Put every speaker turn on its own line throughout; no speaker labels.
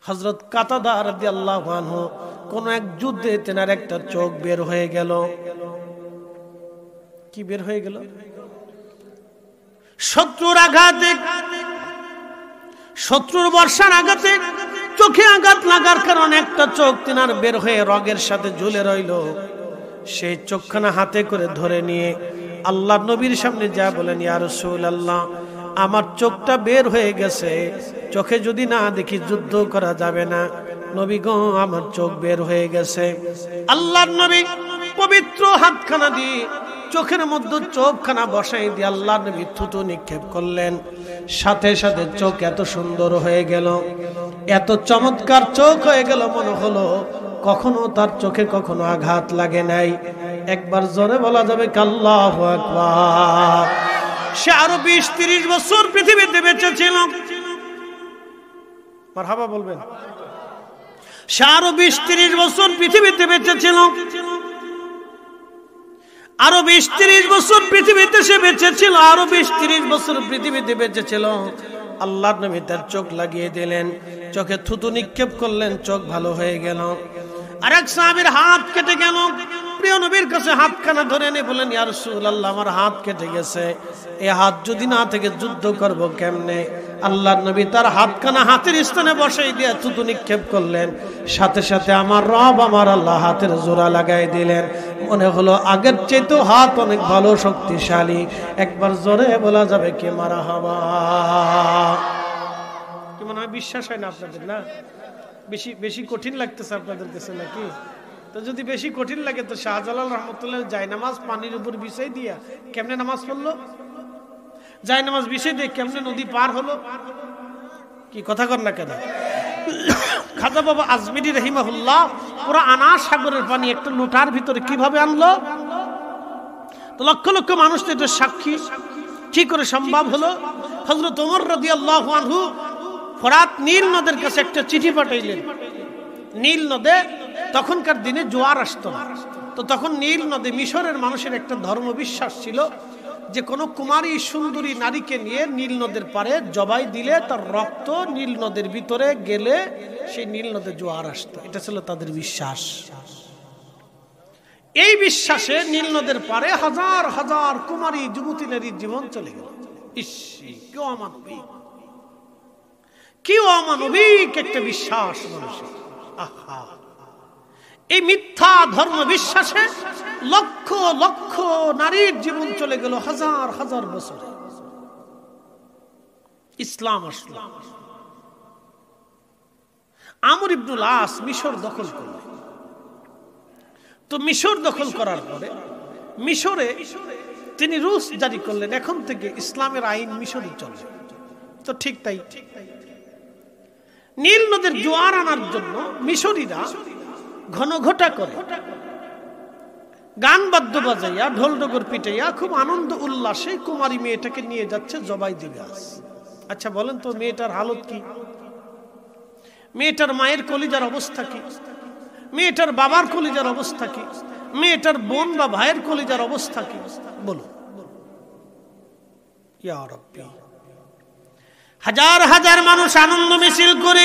হযরত কাতাদা রাদিয়াল্লাহু আনহু কোন এক যুদ্ধে তেনার একটা চোখ বের হয়ে গেল। কি বের হয়ে গেল? শত্রুর আঘাতে, শত্রুর বর্ষার আঘাতে চোখে আঘাত লাগার কারণে একটা চোখ তেনার বের হয়ে রগের সাথে ঝুলে রইল। সেই চোখখানা হাতে করে ধরে নিয়ে আল্লাহর নবীর সামনে যা বলেন, ইয়া রাসূলুল্লাহ, আমার চোখটা বের হয়ে গেছে, চোখে যদি না দেখি যুদ্ধ করা যাবে না। নবী গো, আমার চোখ বের হয়ে গেছে। আল্লাহর নবী পবিত্র হাতখানা দিয়ে চোখের মধ্যে চোখখানা বসাই দিয়ে আল্লাহর নবী থুতু নিক্ষেপ করলেন। সাথে সাথে চোখ এত সুন্দর হয়ে গেল, এত চমৎকার চোখ হয়ে গেল, মনে হলো কখনো তার চোখে কখনো আঘাত লাগে নাই। একবার জোরে বলা যাবে আল্লাহু আকবার। সে আরো 20-30 বছর পৃথিবীতে বেঁচে ছিল। মারহাবা বলবেন। সে আরো 20-30 বছর পৃথিবীতে বেঁচে ছিল। আরো 20-30 বছর পৃথিবীতে সে বেঁচে ছিল। আরো 20-30 বছর পৃথিবীতে বেঁচে ছিল। আল্লাহর নবী তার চোখ লাগিয়ে দিলেন, চোখে থুতু নিক্ষেপ করলেন, চোখ ভালো হয়ে গেল। আরেক সাহাবীর হাত কেটে গেল। প্রিয় নবীর কাছে হাতখানা ধরে নিয়ে বলেন, ইয়া রাসূলুল্লাহ, আমার হাত কেটে গেছে, এই হাত যদি না থেকে যুদ্ধ করব কেমনে? আল্লাহর নবী তার হাতখানা হাতের স্থানে বসাই দিয়ে থুতু নিক্ষেপ করলেন। সাথে সাথে আমার রব, আমার আল্লাহ হাতের জোড়া লাগাই দিলেন। মনে হলো আগের চেয়ে হাত অনেক ভালো, শক্তিশালী। একবার জোরে বলা যাবে কি মারহাবা। কি মনে হয় বিশ্বাস হয় না আপনাদের? না, বেশি বেশি কঠিন লাগতেছে আপনাদের কাছে নাকি? তো যদি বেশি কঠিন লাগে তো শাহজালাল রহমতুল্লাহ জায়নামাজ পানির উপর বিছাই দিয়া কেমনে নামাজ পড়লো? জায়নামাজ বিছাই দিয়ে কেমনে নদী পার হলো? কি কথা কর না কেন? খাজা বাবা আজমিরি রহিমাহুল্লাহ পুরো আনা সাগরের পানি একটা লোটার ভিতরে কিভাবে আনলো? তো লক্ষ লক্ষ মানুষ তো এটা সাক্ষী। কি করে সম্ভব হলো? হযরত ওমর রাদিয়াল্লাহু আনহু ফোরাত নীল নদের কাছে একটা চিঠি পাঠাইলেন। নীল নদে তখনকার দিনে জোয়ার আসতো না। তো তখন নীল নদে মিশরের মানুষের একটা ধর্ম বিশ্বাস ছিল যে কোনো কুমারী সুন্দরী নারীকে নিয়ে নীল নদের পারে জবাই দিলে তার রক্ত নীল নদের ভিতরে গেলে সেই নীল নদে জোয়ার আসতো। এটা ছিল তাদের বিশ্বাস। এই বিশ্বাসে নীল নদের পারে হাজার হাজার কুমারী যুবতী নারীর জীবন চলে গেল। ইসি, কেউ অমানবিক, কেউ অমানবিক একটা বিশ্বাস মানুষের। আহা, এই মিথ্যা ধর্ম বিশ্বাসে লক্ষ লক্ষ নারীর জীবন চলে গেল হাজার হাজার বছরে। ইসলাম আসলো। আমর ইবনুল আস মিশর দখল করলেন। তো মিশর দখল করার পরে মিশরে তিনি রুলস জারি করলেন, এখন থেকে ইসলামের আইন মিশরে চলে। তো ঠিক তাই, নীল নদের জোয়ার আনার জন্য মিশরীরা ঘনঘটা করে গান বাদ্য বাজাইয়া ঢোল ডগর পিটাইয়া খুব আনন্দ উল্লাসে কুমারী মেয়েটাকে নিয়ে যাচ্ছে জবাই দিবে। আচ্ছা বলেন তো মেয়েটার হালত কি? মেয়েটার মায়ের কলিজার অবস্থা কি? মেয়েটার বাবার কলিজার অবস্থা কি? মেয়েটার বোন বা ভাইয়ের কলিজার অবস্থা কি? বলুন। ইয়া রাব্বি, হাজার হাজার মানুষ আনন্দ মিছিল করে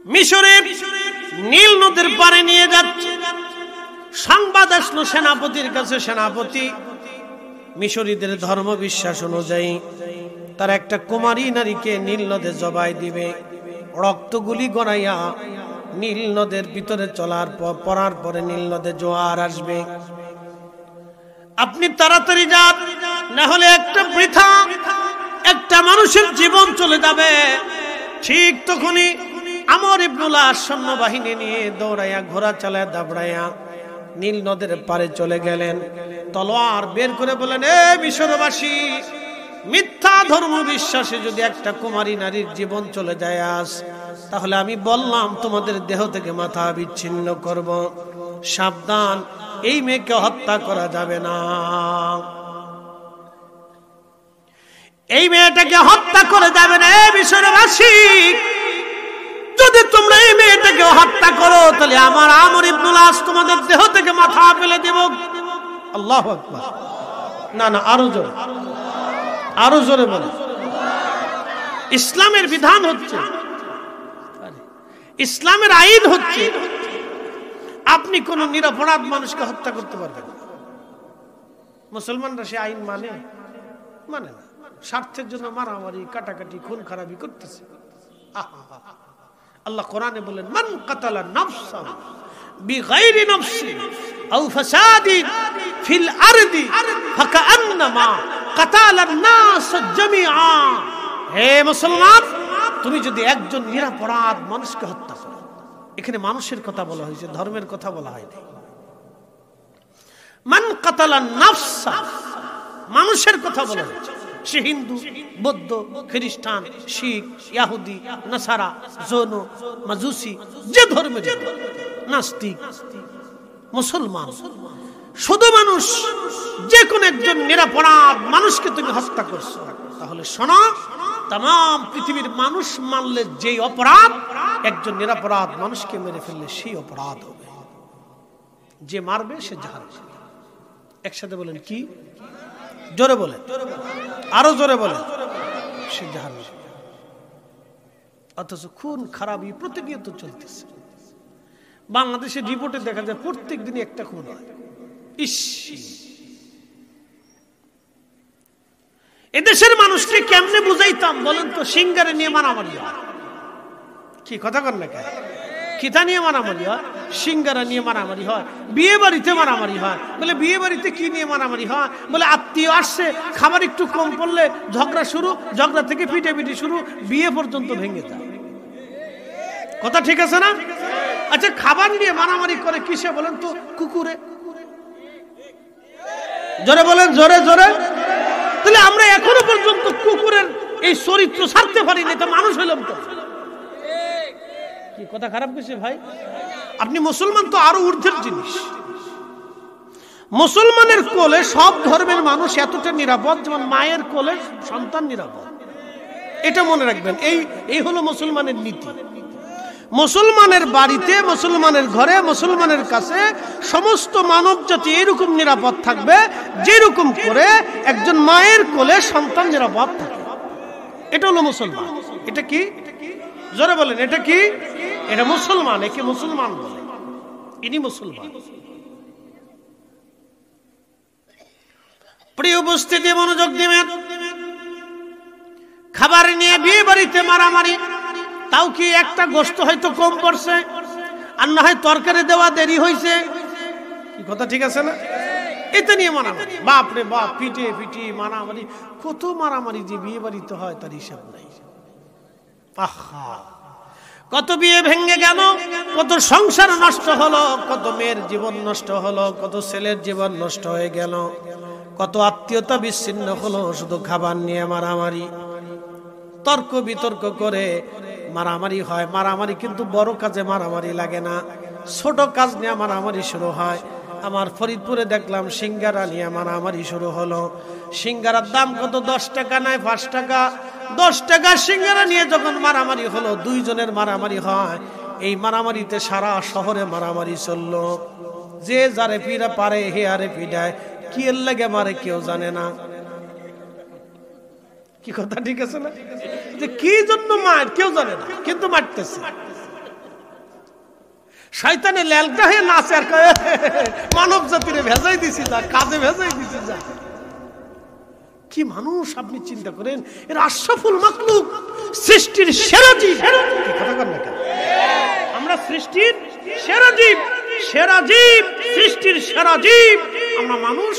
মিশরে নীল নদের পারে নিয়ে যাচ্ছে। সংবাদ আসলো সেনাপতির কাছে। সেনাপতি মিশরীদের ধর্ম বিশ্বাস অনুযায়ী তার একটা কুমারী নারীকে নীল নদে জবাই দিবে। রক্তগুলি গড়াইয়া নীল নদের ভিতরে চলার পড়ার পরে নীল নদে জোয়ার আসবে। আপনি তাড়াতাড়ি যান, না হলে একটা বৃথা একটা মানুষের জীবন চলে যাবে। ঠিক তখনই আমর ইবনুল আস সৈন্যবাহিনী নিয়ে দৌড়াইয়া ঘোড়া চালায় দাবড়াইয়া নীল নদের পারে চলে গেলেন। তলোয়ার বের করে বলেন, এ মিশরবাসী, মিথ্যা ধর্ম বিশ্বাসে যদি একটা কুমারী নারীর জীবন চলে যায় আজ, তাহলে আমি বললাম তোমাদের দেহ থেকে মাথা বিচ্ছিন্ন করব। সাবধান, এই মেয়েকে হত্যা করা যাবে না। এই মেয়েটাকে হত্যা করে যাবে না। এই মিশরবাসী, যদি তোমরা এই মেয়েটাকে হত্যা করো তাহলে আমার আমর ইবনুল আস তোমাদের দেহ থেকে মাথা ফেলে দেব। আল্লাহু আকবার। না না, আরো জোরে, আরো জোরে বলে। ইসলামের বিধান হচ্ছে ইসলামের আইন হচ্ছে আপনি কোন নিরপরাধ মানুষকে হত্যা করতে পারবেন না। মুসলমানরা সে আইন মানে না, স্বার্থের জন্য মারামারি, কাটাকাটি, খুন খারাপি করতেছে। আল্লাহ কোরআনে বলেন, মান কাতালা নাফসান বিগাইরি নাফসিন আও ফাসাদিন ফিল আরদি ফাকান্নামা কাতালান নাস জামিআ। হে মুসলমান, তুমি যদি একজন নিরপরাধ মানুষকে হত্যা করো, এখানে মানুষের কথা বলা হয়েছে, ধর্মের কথা বলা হয়নি। মান কাতালা নাফসা, মানুষের কথা বলা হয়েছে। সে হিন্দু, বৌদ্ধ, খ্রিস্টান, শিখ, ইহুদি, নাসারা, জৈন, মাজুসি, যে ধর্মের, নাস্তিক, মুসলমান, শুধু মানুষ, যে কোন একজন নিরপরাধ মানুষকে তুমি হত্যা করছো, তাহলে শোনো, তাম পৃথিবীর মানুষ মানলে যেই অপরাধ, একজন নিরপরাধ মানুষকে মেরে ফেললে সেই অপরাধ হবে। যে মারবে সে জাহান্নামী। একসাথে বলেন কি? জোরে বলেন, আরো জোরে বলেন, সে জাহান্নামী। অথচ খুন খারাপি প্রতিনিয়ত চলতেছে। বাংলাদেশের রিপোর্টে দেখা যায় প্রত্যেক দিনই একটা খুন হয়। ইস, এদেশের মানুষকে কেমনে বুঝাইতাম বলেন তো? সিঙ্গারে নিয়ে মারামারি হয়, কি কথা কন না? কিতা নিয়ে মারামারি হয়? সিঙ্গারা নিয়ে মারামারি হয়। বিয়ে বাড়িতে মারামারি হয়। বলে বিয়ে বাড়িতে কি নিয়ে মারামারি হয়? বলে আত্মীয় আসছে, খাবার একটু কম পড়লে ঝগড়া শুরু, ঝগড়া থেকে পিটাপিটি শুরু, বিয়ে পর্যন্ত ভেঙে যায়। কথা ঠিক আছে না? আচ্ছা, খাবার নিয়ে মারামারি করে কিসে বলেন তো? কুকুরে। জোরে বলেন, জোরে জোরে। তাহলে আমরা এখনো পর্যন্ত কুকুরের এই চরিত্র ছাড়তে পারিনি, তো মানুষ হইলাম তো? কি কথা খারাপ কিছু ভাই? আপনি মুসলমান তো আরো ঊর্ধ্বের জিনিস। মুসলমানের কোলে সব ধর্মের মানুষ এতটা নিরাপদ যেমন মায়ের কোলে সন্তান নিরাপদ। এটা মনে রাখবেন। এই হলো মুসলমানের নীতি। মুসলমানের বাড়িতে, মুসলমানের ঘরে, মুসলমানের কাছে সমস্ত মানব জাতি এরকম নিরাপদ থাকবে যেরকম করে একজন মায়ের কোলে সন্তান নিরাপদ থাকে। এটা হলো মুসলমান। এটা কি? জোরে বলেন, এটা কি? এটা মুসলমান। একে মুসলমান বলে। ইনি মুসলমান। প্রিয় উপস্থিতি, মনোযোগ দিবেন। খাবার নিয়ে বিয়ে বাড়িতে মারামারি, তাও কি একটা গোশত হয়তো কম পড়ছে, আর না হয় তরকারি দেওয়া দেরি হয়েছে। কি কথা ঠিক আছে না? এটা নিয়ে মারামারি, বাপরে বাপ, পিটে পিটি মারামারি। কত মারামারি যে বিয়ে বাড়িতে হয় তার হিসাব নাই। আহা, কত বিয়ে ভেঙে গেল, কত সংসার নষ্ট হলো, কত মেয়ের জীবন নষ্ট হলো, কত ছেলের জীবন নষ্ট হয়ে গেল, কত আত্মীয়তা বিচ্ছিন্ন হলো শুধু খাবার নিয়ে মারামারি। তর্ক বিতর্ক করে মারামারি হয়। মারামারি কিন্তু বড় কাজে মারামারি লাগে না, ছোট কাজ নিয়ে মারামারি শুরু হয়। আমার ফরিদপুরে দেখলাম সিঙ্গারা নিয়ে মারামারি শুরু হলো। সিঙ্গারার দাম কত? 10 টাকা নয় 5 টাকা। 10 টাকা সিঙ্গারা নিয়ে যখন মারামারি হলো, দুইজনের মারামারি হয়। এই মারামারিতে সারা শহরে মারামারি চললো। যে যারে পিড়া পারে হে আরে পিড়ায়, কি এর লাগে মারে কেউ জানে না। কি কথা ঠিক আছে না? যে কি জন্য মার কেউ জানে না, কিন্তু মারতেছে। শয়তানে ল্যালটা হয়ে নাচে আর মানব জাতিরে ভেজাই দিছি, যা কাজে ভেজাই দিছি যা। কি মানুষ আপনি চিন্তা করেন, এর আশরাফুল মাখলুক, সৃষ্টির সেরা জীব। কি কথা কর না কেন? আমরা সৃষ্টির সেরা জীব, সেরা জীব, সৃষ্টির সেরা জীব। আমরা মানুষ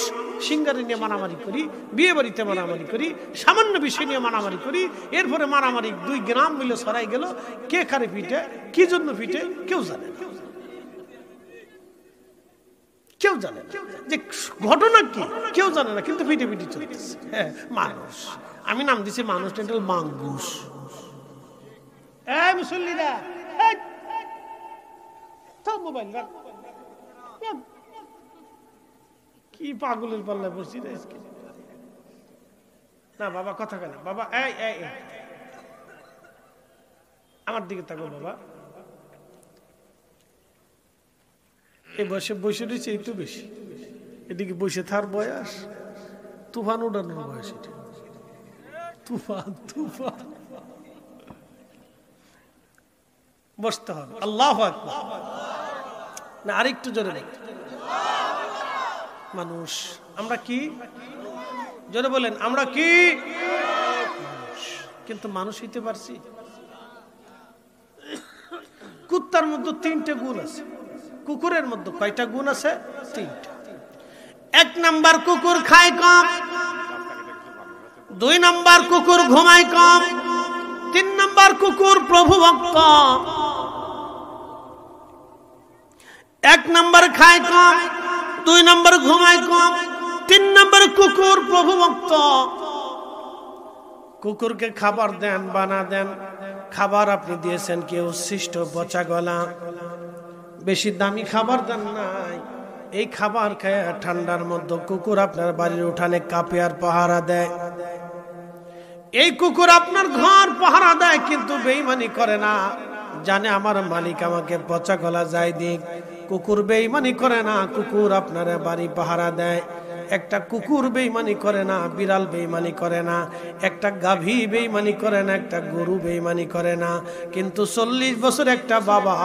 সিঙ্গারে নিয়ে মারামারি করি, বিয়ে বাড়িতে মারামারি করি, সামান্য বিষয় নিয়ে মারামারি করি। এরপরে মারামারি 2 গ্রাম মিলে ছড়াই গেল। কে কারে পিটে, কি জন্য পিটে কেউ জানে না, কেউ জানে না। যে ঘটনা কি কেউ জানে না, কিন্তু পিটে পিটি চলতেছে। হ্যাঁ, মানুষ। আমি নাম দিছি মানুষ, এটা মাঙ্গুস। এই মুসল্লিরা, মোবাইল কি পাগলের পাল্লায় পড়ছি না বাবা। কথা কেন বাবা? আমার দিকে তাকো বাবা। এই বয়সে বসে রয়েছে, এই তো বেশি। এদিকে বসে থার বয়স, তুফান উড়ানোর বয়স। এটা তুফান তুফান। বসতে হবে। আল্লাহু আকবার। না আরেকটু জোরে বলেন। মানুষ আমরা কি জোরে বলেন, আমরা কি মানুষ, কিন্তু মানুষ হইতে পারছি? কুত্তার মধ্যে 3টে গুণ আছে, কুকুরের মধ্যে কয়টা গুণ আছে? 3টা। 1 নাম্বার কুকুর খায় কম, 2 নাম্বার কুকুর ঘুমায় কম, 3 নাম্বার কুকুর প্রভু ভক্ত। 1 নাম্বার খায় কম, 2 নাম্বার ঘুমায় কম, 3 নাম্বার কুকুর প্রভু ভক্ত। কুকুরকে খাবার দেন, বানা দেন, খাবার আপনি দিয়েছেন কি উচ্ছিষ্ট পচা গলা, বেশি দামি খাবার দেন নাই। এই খাবার খায় ঠান্ডার মধ্যে কুকুর আপনার বাড়ির উঠানে কাঁপে আর পাহারা দেয়। এই কুকুর আপনার ঘর পাহারা দেয়, কিন্তু বেঈমানি করে না, জানে আমার মালিক আমাকে পচা গলা যাই দিক। কুকুর বেঈমানি করে না, কুকুর আপনার বাড়ি পাহারা দেয়। একটা কুকুর বেঈমানি করে না, বিড়াল বেঈমানি করে না, একটা গাভী বেঈমানি করে না, একটা গরু বেঈমানি করে না। কিন্তু 40 বছর একটা বাবা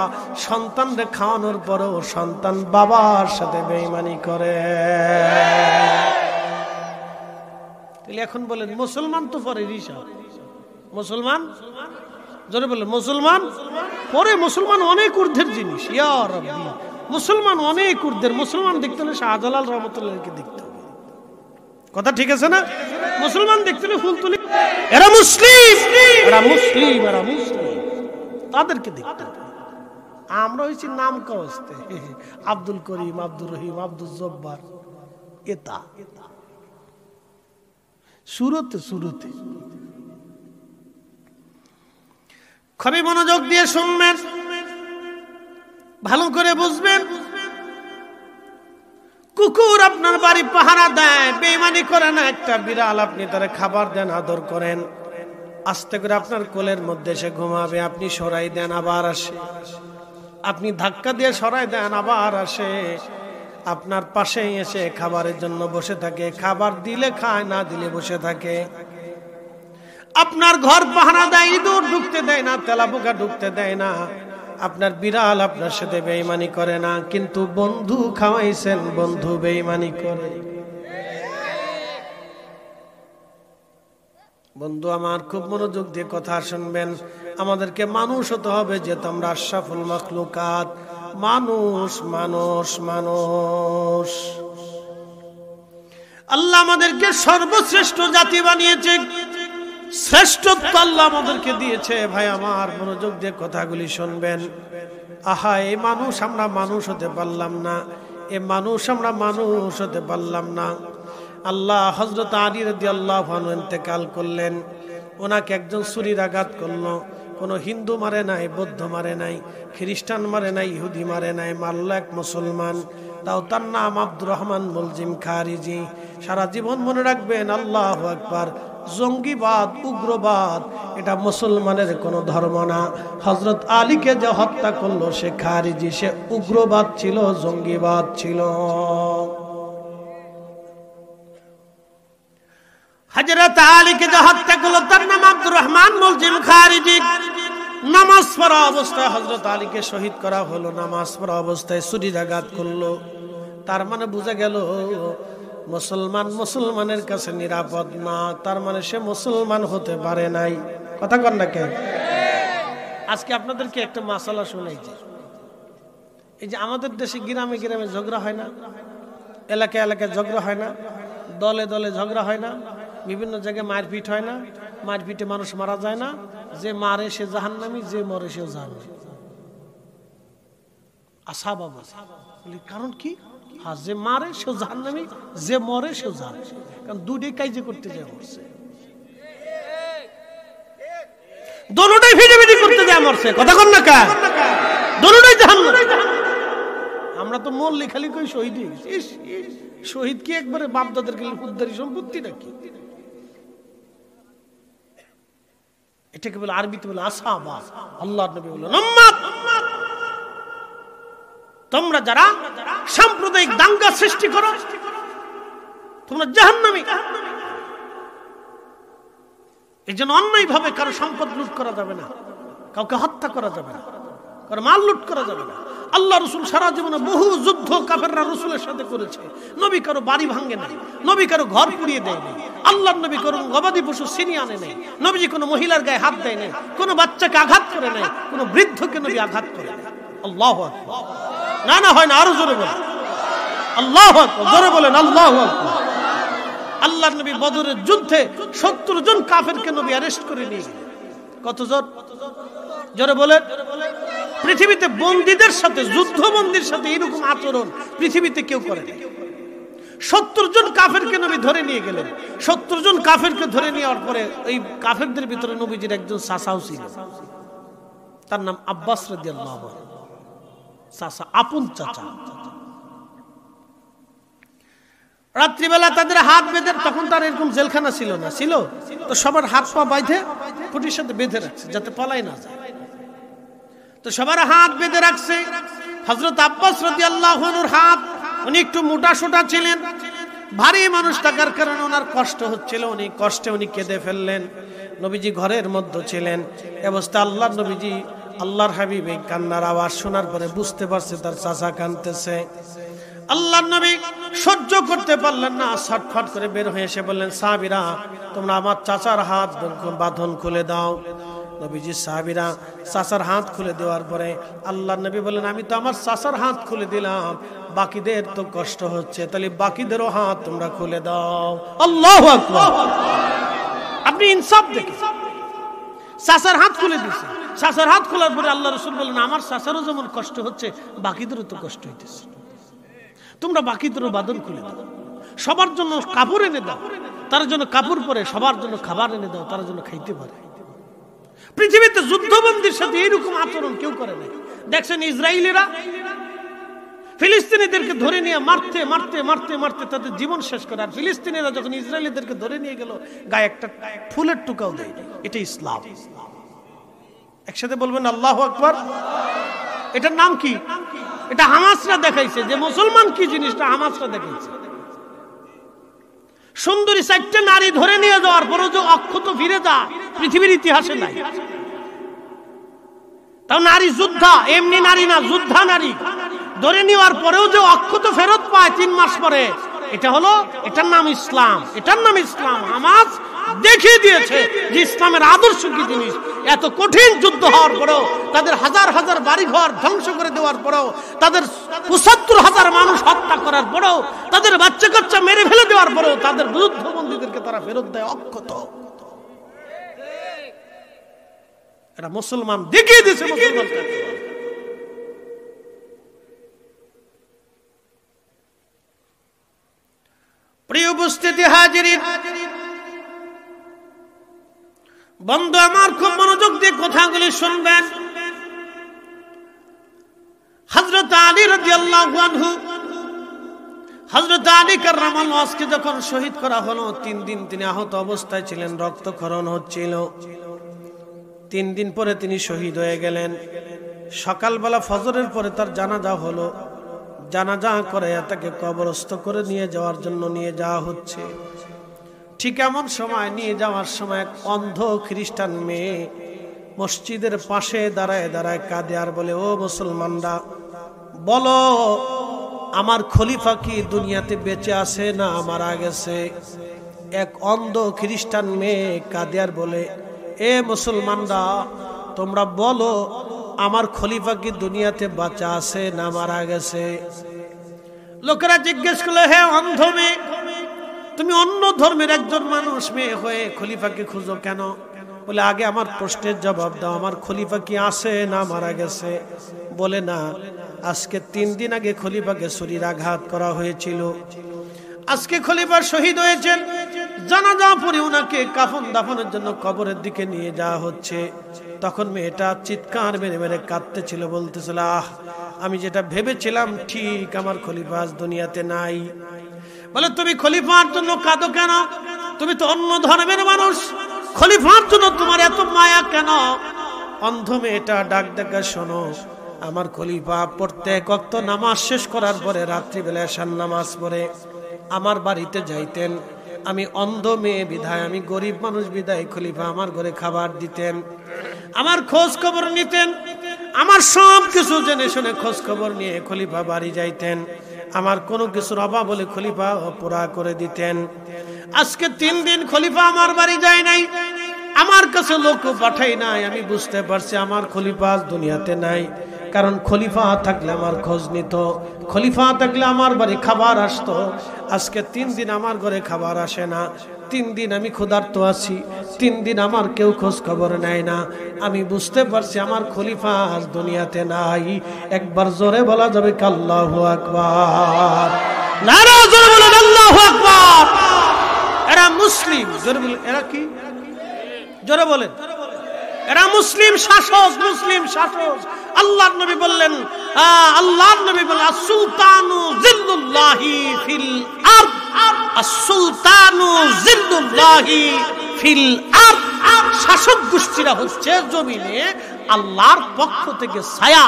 সন্তানকে খাওয়ানোর পরেও সন্তান বাবার সাথে বেঈমানি করে। তাহলে এখন বলেন মুসলমান তো পরে হিসাব, মুসলমান জোরে বলেন মুসলমান পরে, মুসলমান অনেক ঊর্ধ্বের জিনিস। ইয়া রাব্বি, মুসলমান অনেক ঊর্ধ্বের। মুসলমান দেখতে হলে শাহজালাল রহমতুল্লাহকে দেখতে হবে, কথা ঠিক আছে না? মুসলমান দেখতে হলে ফুল তুলি, এরা মুসলিম, এরা মুসলিম, এরা মুসলিম, তাদেরকে দেখতে হবে। আমরা হয়েছি নাম কাস্তে, আব্দুল করিম, আব্দুর রহিম, আব্দুল জব্বার, এটা শুরুতে শুরুতে। খুবই মনোযোগ দিয়ে শুনবেন, ভালো করে বুঝবেন। কুকুর আপনার বাড়ি পাহারা দেয়, বেঈমানি করে না। একটা বিড়াল আপনি তারে খাবার দেন, আদর করেন, আস্তে করে আপনার কোলের মধ্যে সে ঘুমাবে, আপনি সরাই দেন আবার আসে, আপনি ধাক্কা দিয়ে সরাই দেন আবার আসে, আপনার পাশেই এসে খাবারের জন্য বসে থাকে। খাবার দিলে খায়, না দিলে বসে থাকে। আপনার ঘর পাহারা দেয়, ইঁদুর ঢুকতে দেয় না, তেলাপোকা ঢুকতে দেয় না। আপনার বিড়াল আপনার সাথে বেঈমানি করে না, কিন্তু বন্ধু খাওয়াইছেন, বন্ধু বেঈমানি করে। বন্ধু আমার খুব মনোযোগ দিয়ে কথা শুনবেন। আমাদেরকে মানুষ হতে হবে, যে তোমরা আশরাফুল মাখলুকাত, মানুষ মানুষ মানুষ। আল্লাহ আমাদেরকে সর্বশ্রেষ্ঠ জাতি বানিয়েছে, শ্রেষ্ঠত্ব আল্লাহ আমাদেরকে দিয়েছে। ভাই আমার মনোযোগ দিয়ে কথাগুলি শুনবেন। আহা, এই মানুষ আমরা মানুষ হতে পারলাম না, এই মানুষ আমরা মানুষ হতে পারলাম না। আল্লাহ হযরত আলী রাদিয়াল্লাহু আনহু ইন্তেকাল করলেন, ওনাকে একজন ছুরির আঘাত করলো। কোনো হিন্দু মারে নাই, বৌদ্ধ মারে নাই, খ্রিস্টান মারে নাই, ইহুদি মারে নাই, মারল এক মুসলমান। তাও তার নাম আব্দুর রহমান মুলজিম খারিজি। সারা জীবন মনে রাখবেন, আল্লাহু আকবার। জঙ্গিবাদ, উগ্রবাদ এটা মুসলমানের কোনো ধর্ম না। হযরত আলীকে যে হত্যা করলো সে খারিজি, সে উগ্রবাদ ছিল, জঙ্গিবাদ ছিল। হযরত আলীকে যে হত্যা করলো তার নাম আব্দুর রহমান মুলজিম খারিজি। নামাজ পড়া অবস্থায় হযরত আলীকে শহীদ করা হলো, নামাজ পড়া অবস্থায় ছুরির আঘাত করলো। তার মানে বোঝা গেল মুসলমান মুসলমানের কাছে নিরাপদ না, তার মানে সে মুসলমান হতে পারে নাই। কথা কন না কেন? আজকে আপনাদেরকে একটা মাসালা শুনাইছি। এই যে আমাদের দেশে গ্রামে গ্রামে ঝগড়া হয় না, এলাকায় এলাকায় ঝগড়া হয় না, দলে দলে ঝগড়া হয় না, বিভিন্ন জায়গায় মারপিট হয় না, মারপিটে মানুষ মারা যায় না, যে মারে সে জাহান্নামী, যে মরে সে জাহান্নামী। আশা বাবা বলি কারণ কি? হ্যাঁ, যে মারে সে জাহান্নামী, যে মরে সে জাহান্নামী। কারণ দুটোই কাজ করতে যায় মরছে, দোনোটাই ভিডিভিডি করতে যায় মরছে। কথা কন না কা? দোনোটাই জাহান্নামী। আমরা তো মরলি খালি কই শহীদ। শহীদ কি একবারে বাপ দাদার উদ্ধারী সম্পত্তি নাকি? এটাকে বলে আরবিতে বলে আসাবা। আল্লাহর নবী বলেন উম্মত, তোমরা যারা সাম্প্রদায়িক দাঙ্গা সৃষ্টি করো তোমরা জাহান্নামী। এই জন্য অন্যায় ভাবে কারো সম্পদ লুট করা যাবে না, কাউকে হত্যা করা যাবে না। কারণ মাল লুট করা যাবে না। আল্লাহ রসুল সারা জীবনে বহু যুদ্ধ কাফেররা রসুলের সাথে করেছে। নবী কারো বাড়ি ভাঙে নাই, নবী কারো ঘর পুড়িয়ে দেয় নাই, আল্লাহর নবী কোনো গবাদি পশু ছিনিয়ে আনে নাই, নবীজি কোনো মহিলার গায়ে হাত দেয় নাই, কোনো বাচ্চাকে আঘাত করে নাই, কোনো বৃদ্ধকে নবী আঘাত করে নাই। আল্লাহু আকবার। না না হয় না, আরো জোরে বলেন আল্লাহু আকবার, জোরে বলেন আল্লাহু আকবার। আল্লাহর নবী বদরের যুদ্ধে 70 জন কাফেরকে নবী অ্যারেস্ট করে নিয়ে গেলেন। কতজন? জোরে বলেন। পৃথিবীতে বন্দীদের সাথে, যুদ্ধবন্দীর সাথে এরকম আচরণ পৃথিবীতে কেউ করে না। 70 জন কাফেরকে নবী ধরে নিয়ে গেলেন। 70 জন কাফেরকে ধরে নেওয়ার পরে এই কাফেরদের ভিতরে নবীজির একজন চাচাও ছিল, তার নাম আব্বাস রাদিয়াল্লাহু আনহু। চাচা, আপন চাচা। রাত্রিবেলা তাদের হাত বেঁধে, তখন তার এরকম জেলখানা ছিল না, ছিল তো সবার হাত পা বাইধে খুঁটির সাথে বেঁধে রাখছে যাতে পলাই না যায়। তো সবার হাত বেঁধে রাখছে। হযরত আব্বাস রাদিয়াল্লাহু আনহুর হাত, উনি একটু মোটা সোটা ছিলেন, ভারী মানুষ থাকার কারণে ওনার কষ্ট হচ্ছিল, উনি কষ্টে উনি কেঁদে ফেললেন। নবীজি ঘরের মধ্যে ছিলেন, এ অবস্থা আল্লাহর নবীজি, আল্লাহর হাবিব এই কান্নার আওয়াজ শোনার পরে বুঝতে পারছে তার চাচা কাঁদতেছে। আল্লাহর নবী সহ্য করতে পারলেন না, ছটফট করে বের হয়ে এসে বললেন, সাহাবীরা তোমরা আমার চাচার হাত বাঁধন খুলে দাও। নবীজি সাহাবীরা চাচার হাত খুলে দেওয়ার পরে আল্লাহর নবী বললেন, আমি তো আমার চাচার হাত খুলে দিলাম, বাকিদের তো কষ্ট হচ্ছে, তাহলে বাকিদেরও হাত তোমরা খুলে দাও। আল্লাহু আকবার। আপনি ইনসাফ দেখে চাচার হাত খুলে দিয়েছেন। চাচার হাত খোলার পরে আল্লাহ রাসূল বললেন, আমার চাচারও যেমন কষ্ট হচ্ছে বাকিদেরও তো কষ্ট হইতেছে, তোমরা বাকিদেরও বাঁধন খুলে দাও। সবার জন্য কাপড় এনে দাও, তার জন্য কাপড় পরে, সবার জন্য খাবার এনে দাও, তার জন্য খাইতে পারে। পৃথিবীতে যুদ্ধবন্দীর সাথে এইরকম আচরণ কেউ করে নাই। দেখছেন ইসরায়েলিরা ফিলিস্তিনিদেরকে ধরে নিয়ে মারতে মারতে মারতে মারতে তাদের জীবন শেষ করে, আর ফিলিস্তিনিরা যখন ইসরায়েলিদেরকে ধরে নিয়ে গেল গায়ে একটা ফুলের টুকাও দেয়। এটা ইসলাম। একসাথে বলবেন আল্লাহু আকবার। এটার নাম কি? এটা হামাসরা দেখাইছে যে মুসলমান কি জিনিসটা, হামাসরা দেখাইছে। সুন্দরী 4টে নারী ধরে নিয়ে যাওয়ার পরও যে অক্ষত ফিরে যায় পৃথিবীর ইতিহাসে নাই। তাও নারী যোদ্ধা, এমনি নারী না, যোদ্ধা নারী ধরে নেওয়ার পরেও যে অক্ষত ফেরত পায় 3 মাস পরে, এটা হলো, এটার নাম ইসলাম। এটার নাম ইসলাম। হামাস দেখিয়ে দিয়েছে যে ইসলামের আদর্শ কি জিনিস। এত কঠিন যুদ্ধ হওয়ার পরেও, তাদের হাজার হাজার বাড়িঘর ধ্বংস করে দেওয়ার পরেও, তাদের ৭৫,০০০ মানুষ হত্যা করার পরেও, তাদের বাচ্চা কাচ্চা মেরে ফেলে দেওয়ার পরেও তাদের যুদ্ধবন্দীদেরকে তারা ফেরত দেয় অক্ষত। এটা মুসলমান দেখিয়ে দিয়েছে। মুসলমান প্রিয় উপস্থিতি হাজিরিন, বন্ধু আমার খুব মনোযোগ দিয়ে কথাগুলি শুনবেন। হযরত আলী রাদিয়াল্লাহু আনহু, হযরত আলী কাররামাল্লাহু ওয়াজহকে যখন শহীদ করা হলো, 3 দিন তিনি আহত অবস্থায় ছিলেন, রক্তক্ষরণ হচ্ছিল। 3 দিন পরে তিনি শহীদ হয়ে গেলেন। সকালবেলা ফজরের পরে তার জানাজা হলো। জানাজা করে তাকে কবরস্থ করে নিয়ে যাওয়ার জন্য নিয়ে যাওয়া হচ্ছে। ঠিক এমন সময় নিয়ে যাওয়ার সময় এক অন্ধ খ্রিস্টান মেয়ে মসজিদের পাশে দাঁড়ায় দাঁড়ায় কাঁদে আর বলে, ও মুসলমানরা বলো, আমার খলিফা কি দুনিয়াতে বেঁচে আছে না মারা গেছে? এক অন্ধ খ্রিস্টান মেয়ে কাঁদে আর বলে, এ মুসলমানরা তোমরা বলো, আমার খলিফা কি দুনিয়াতে বাঁচা আছে না মারা গেছে? লোকেরা জিজ্ঞেস করলো, হে অন্ধ মেয়ে, তুমি অন্য ধর্মের একজন মানুষ মেয়ে হয়ে খলিফাকে খুঁজো কেন? বলে, আগে আমার প্রশ্নের জবাব দাও, আমার খলিফা কি আছে না মারা গেছে? বলে, না, আজকে 3 দিন আগে খলিফাকে ছুরির আঘাত করা হয়েছিল। আজকে খলিফা শহীদ হয়েছেন। জানাজা পরে ওনাকে কাফন দাফনের জন্য কবরের দিকে নিয়ে যাওয়া হচ্ছে। তখন মেয়েটা চিৎকার মেরে মেরে কাঁদতেছিল, বলতেছিল, আহ, আমি যেটা ভেবেছিলাম ঠিক, আমার খলিফা আজ দুনিয়াতে নাই। বলে, তুমি খলিফার জন্য কাঁদো কেন? তুমি তো অন্য ধর্মের মানুষ, খলিফার জন্য তোমার এত মায়া কেন? অন্ধ মেয়েটা ডাক ডাকা, শোনো, আমার খলিফা প্রত্যেক ওয়াক্ত নামাজ শেষ করার পরে রাত্রিবেলা এশার নামাজ পড়ে আমার বাড়িতে যাইতেন। আমি অন্ধ মেয়ে বিধায়, আমি গরিব মানুষ বিধায় খলিফা আমার ঘরে খাবার দিতেন, আমার খোঁজ খবর নিতেন। আমার সব কিছু জেনে শুনে খোঁজ খবর নিয়ে খলিফা বাড়ি যাইতেন, আমার কোনো কিছুর অভাব হলে খলিফা পুরা করে দিতেন। আজকে 3 দিন খলিফা আমার বাড়ি যায় নাই, আমার কাছে লোক পাঠাই নাই। আমি বুঝতে পারছি আমার খলিফা দুনিয়াতে নাই, কারণ খলিফা থাকলে আমার খোঁজ নিত, খলিফা থাকলে আমার বাড়ি খাবার আসতো। আজকে 3 দিন আমার ঘরে খাবার আসে না, 3 দিন আমি ক্ষুধার্ত আছি, 3 দিন আমার কেউ খোঁজ খবর নেয় না। আমি বুঝতে পারছি আমার খলিফা আজ দুনিয়াতে নাই। একবার জোরে বলা যাবে আল্লাহু আকবার, নারা জোরে বলেন আল্লাহু আকবার। এরা মুসলিম, জোরে বলেন এরা কি, জোরে বলেন এরা মুসলিম শাসক, মুসলিম শাসক। আল্লাহর নবী বললেন, আল্লাহর নবী বললেন আস-সুলতানু জিল্লুল্লাহি ফিল আরদ, আস-সুলতানু জিল্লুল্লাহি ফিল আরদ। শাসক গোষ্ঠীরা হচ্ছে জমিনে আল্লাহর পক্ষ থেকে ছায়া,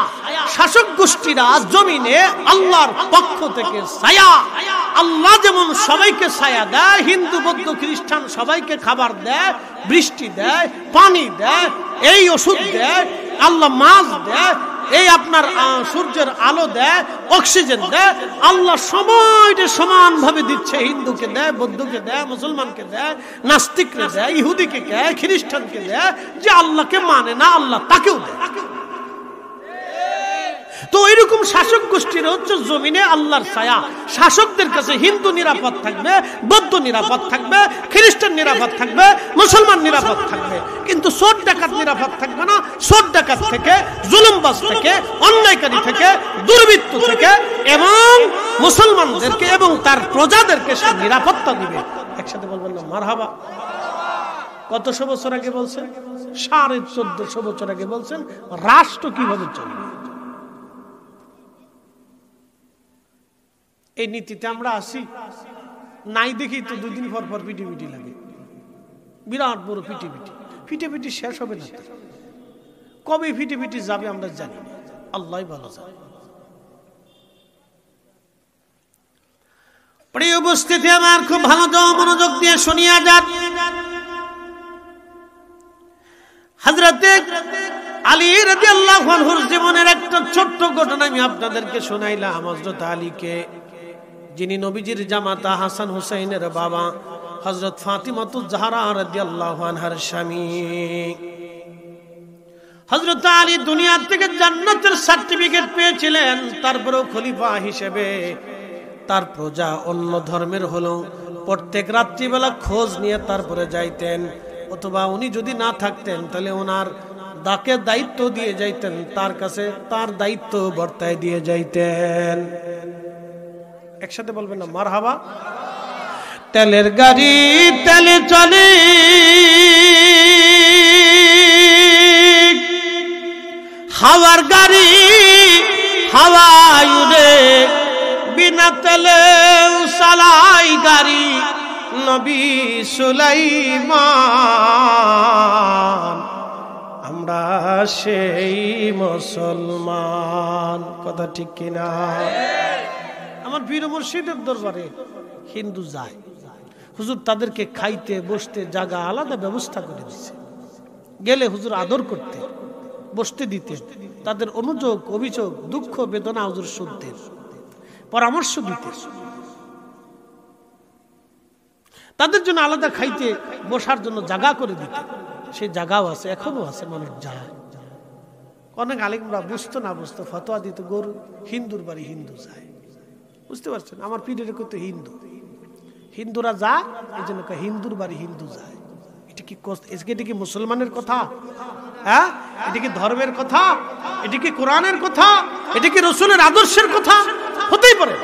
শাসক গোষ্ঠীরা জমিনে আল্লাহর পক্ষ থেকে ছায়া। আল্লাহ যেমন সবাইকে ছায়া দেয়, হিন্দু বৌদ্ধ খ্রিস্টান সবাইকে খাবার দেয়, বৃষ্টি দেয়, পানি দেয়, এই ওষুধ দেয়, আল্লাহ মাছ দেয়, এই আপনার সূর্যের আলো দেয়, অক্সিজেন দেয়। আল্লাহ সময়টা সমানভাবে দিচ্ছে, হিন্দুকে দেয়, বৌদ্ধকে দেয়, মুসলমানকে দেয়, নাস্তিককে দেয়, ইহুদিকে দেয়, খ্রিস্টানকে দেয়। যে আল্লাহকে মানে না আল্লাহ তাকেও দেয়। তো এরকম শাসক গোষ্ঠীর হচ্ছে জমিনে আল্লাহর ছায়া। শাসকদের কাছে হিন্দু নিরাপদ থাকবে, বৌদ্ধ নিরাপদ থাকবে, খ্রিস্টান নিরাপদ থাকবে, মুসলমান নিরাপদ থাকবে, কিন্তু চোর ডাকাত নিরাপদ থাকবে না। চোর ডাকাত থেকে, জুলুমবাজ থেকে, অন্যায়কারী থেকে, দুর্বৃত্ত থেকে এবং মুসলমানদেরকে এবং তার প্রজাদেরকে সে নিরাপত্তা দিবে। একসাথে বলবেন না মারহাবা। কতশো বছর আগে বলছেন? 1450 বছর আগে বলছেন রাষ্ট্র কিভাবে চলবে। এই নীতিতে আমরা আসি নাই দেখি তো 2 দিন পর পর পিটি লাগে, বিরাট বড় পিটি শেষ হবে না। কবে পিটি যাবে আমরা জানি না, আল্লাহই ভালো জানে। প্রিয় উপস্থিতি আমার, খুব ভালো মনোযোগ দিয়ে শুনিয়া যান। হযরতে আলী রাদিয়াল্লাহু আনহুর জীবনের একটা ছোট্ট ঘটনা আমি আপনাদেরকে শোনাইলাম। হযরত আলীকে, যিনি নবীজির জামাতা হাসান হুসাইনের বাবা, হযরত ফাতিমাতুজ জাহরা রাদিয়াল্লাহু আনহার স্বামী। হযরত আলী দুনিয়া থেকে জান্নাতের সার্টিফিকেট পেয়েছিলেন, তারপরেও খলিফা হিসেবে তার প্রজা অন্য ধর্মের হলো প্রত্যেক রাত্রিবেলা খোঁজ নিয়ে তারপরে যাইতেন, অথবা উনি যদি না থাকতেন তাহলে ওনার দাকে দায়িত্ব দিয়ে যাইতেন, তার কাছে তার দায়িত্ব বর্তায় দিয়ে যাইতেন। একসাথে বলবেন না মারহাবা। তেলের গাড়ি তেলে চলে, হাওয়ার গাড়ি হাওয়ায় উড়ে, বিনা তেলে চালাই গাড়ি নবী সুলাইমান। আমরা সেই মুসলমান, কথা ঠিক কিনা? আমার পীর মুর্শিদের দরবারে হিন্দু যায়, হুজুর তাদেরকে খাইতে বসতে জায়গা আলাদা ব্যবস্থা করে দিছে। গেলে হুজুর আদর করতে, বসতে দিতে, তাদের অনুযোগ অভিযোগ দুঃখ বেদনা হুজুর শুনতেন, পরামর্শ দিতে, তাদের জন্য আলাদা খাইতে বসার জন্য জায়গা করে দিতে। সেই জায়গাও আছে, এখনো আছে, মানুষ যায়। অনেক আলেমরা বুঝতো না বুঝতো ফতোয়া দিত, গরু হিন্দুর বাড়ি হিন্দু যায়। বুঝতে পারছেন? আমার পীরের কত হিন্দু, হিন্দুরা যায়, এই জন্য হিন্দুর বাড়ি হিন্দু যায়। এটা কি মুসলমানের কথা? হ্যাঁ, এটা কি ধর্মের কথা? এটা কি কোরআনের কথা? এটা কি রাসূলের আদর্শের কথা? হতেই পারে।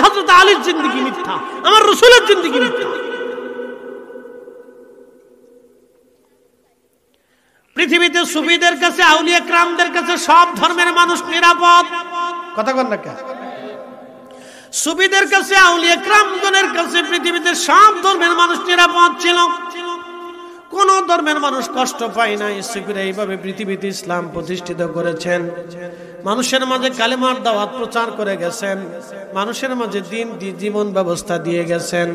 হযরত আলীর জিন্দেগি মিথ্যা, আমার রাসূলের জিন্দেগি মিথ্যা। পৃথিবীতে সুফিদের কাছে, আউলিয়া কেরামদের কাছে সব ধর্মের মানুষ নিরাপদ। কথা বল না কেন? সুফিদের কাছে, আউলিয়া কেরামগণের কাছে পৃথিবীতে সব ধর্মের মানুষ নিরাপদ ছিল। কোন ধর্মের মানুষ কষ্ট পায় না। সুফিরা এইভাবে পৃথিবীতে ইসলাম প্রতিষ্ঠিত করেছেন। মানুষের মাঝে কালেমার দাওয়াত প্রচার করে গেছেন, মানুষের মাঝে দিন জীবন ব্যবস্থা দিয়ে গেছেন।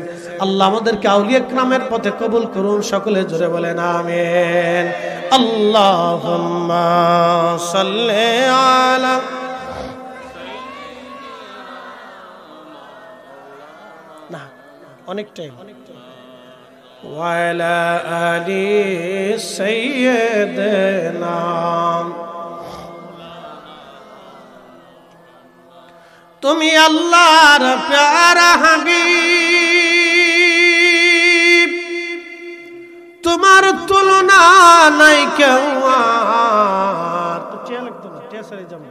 আল্লাহ আমাদেরকে আউলিয়া কিরামের পথে কবুল করুন, সকলে জোরে বলেন আমিন। আল্লাহুম্মা সাল্লি আলা না অনেক টাইম ওয়া আলা আলি সাইয়্যিদিনা। তুমি আল্লাহর প্যারা হাবিব, তোমার তুলনা নাই কেউ আর। তো টিয়া লাগতো না, টিয়া সারে যাবো।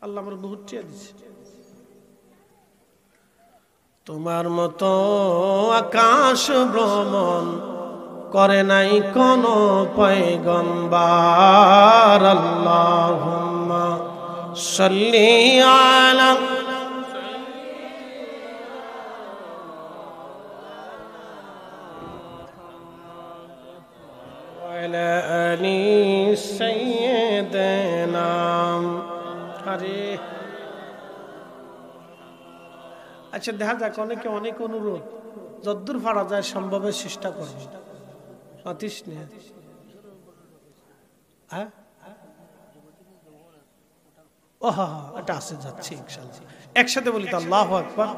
আল্লাহ আমার বহুত টিয়া দিচ্ছে। তোমার মতো আকাশ ভ্রমণ করে নাই কোন পয়গম্বর। আল্লাহুম্মা সাল্লি আলা ওয়ালা আলি সাইয়্যিদিনা। আরে আচ্ছা, দেখা যাক, অনেকে অনেক অনুরোধ, যদ্দূর পারা যায় সম্ভবের চেষ্টা করবে। অতিশ নেই, হ্যাঁ ও হ্যাঁ, এটা আসে যাচ্ছে ইনশাআল্লাহ। একসাথে বলি তো আল্লাহু আকবার।